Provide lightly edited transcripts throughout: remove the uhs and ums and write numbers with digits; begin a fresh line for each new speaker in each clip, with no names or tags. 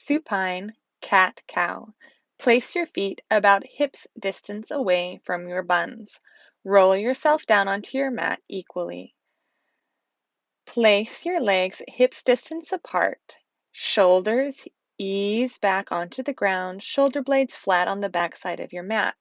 Supine Cat-Cow. Place your feet about hips distance away from your buns. Roll yourself down onto your mat equally. Place your legs hips distance apart. Shoulders ease back onto the ground, shoulder blades flat on the back side of your mat.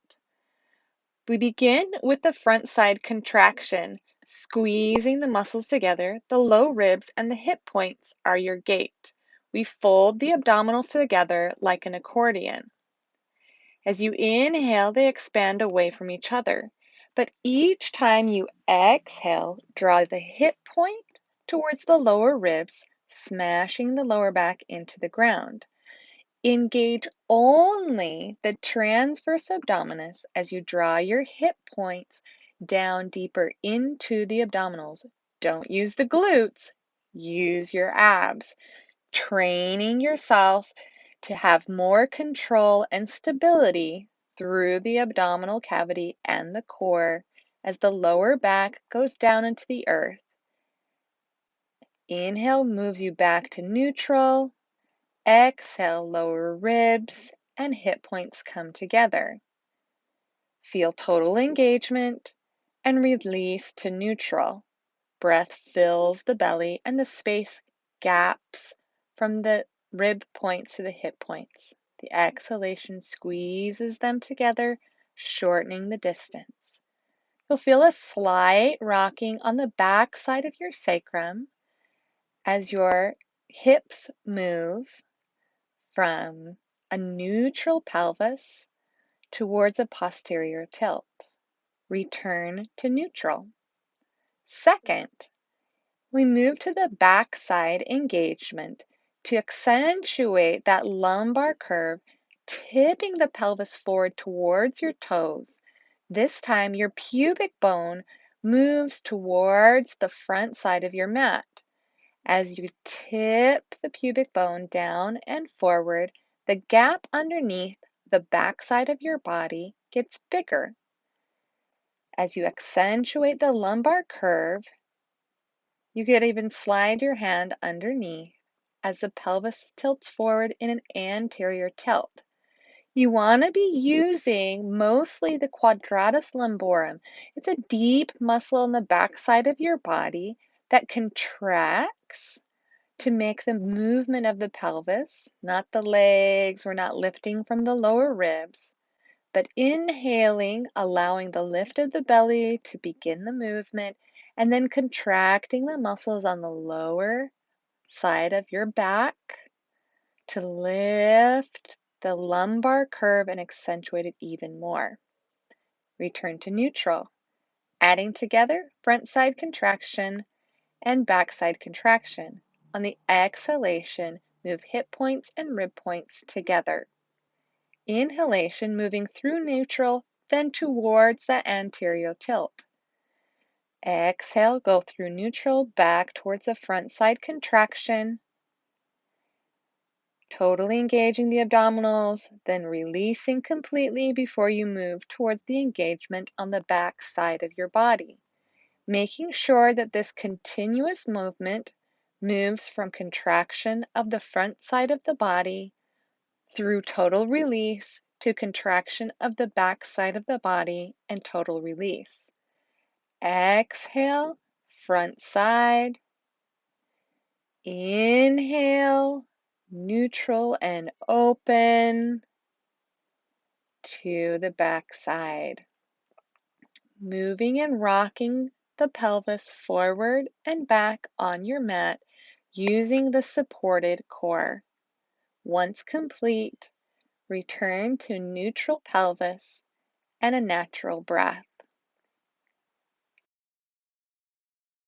We begin with the front side contraction, squeezing the muscles together. The low ribs and the hip points are your gate. We fold the abdominals together like an accordion. As you inhale, they expand away from each other. But each time you exhale, draw the hip point towards the lower ribs, smashing the lower back into the ground. Engage only the transverse abdominis as you draw your hip points down deeper into the abdominals. Don't use the glutes, use your abs, training yourself to have more control and stability through the abdominal cavity and the core as the lower back goes down into the earth. Inhale moves you back to neutral. Exhale, lower ribs and hip points come together. Feel total engagement and release to neutral. Breath fills the belly and the space gaps from the rib points to the hip points. The exhalation squeezes them together, shortening the distance. You'll feel a slight rocking on the back side of your sacrum as your hips move from a neutral pelvis towards a posterior tilt. Return to neutral. Second, we move to the backside engagement to accentuate that lumbar curve, tipping the pelvis forward towards your toes. This time, your pubic bone moves towards the front side of your mat. As you tip the pubic bone down and forward, the gap underneath the backside of your body gets bigger. As you accentuate the lumbar curve, you could even slide your hand underneath as the pelvis tilts forward in an anterior tilt. You want to be using mostly the quadratus lumborum. It's a deep muscle in the backside of your body that contracts to make the movement of the pelvis, not the legs. We're not lifting from the lower ribs, but inhaling, allowing the lift of the belly to begin the movement, and then contracting the muscles on the lower side of your back to lift the lumbar curve and accentuate it even more. Return to neutral, adding together front side contraction and back side contraction. On the exhalation, move hip points and rib points together. Inhalation, moving through neutral, then towards the anterior tilt. Exhale, go through neutral, back towards the front side contraction, totally engaging the abdominals, then releasing completely before you move towards the engagement on the back side of your body. Making sure that this continuous movement moves from contraction of the front side of the body through total release to contraction of the back side of the body and total release. Exhale, front side. Inhale, neutral and open to the back side. Moving and rocking the pelvis forward and back on your mat using the supported core. Once complete, return to neutral pelvis and a natural breath.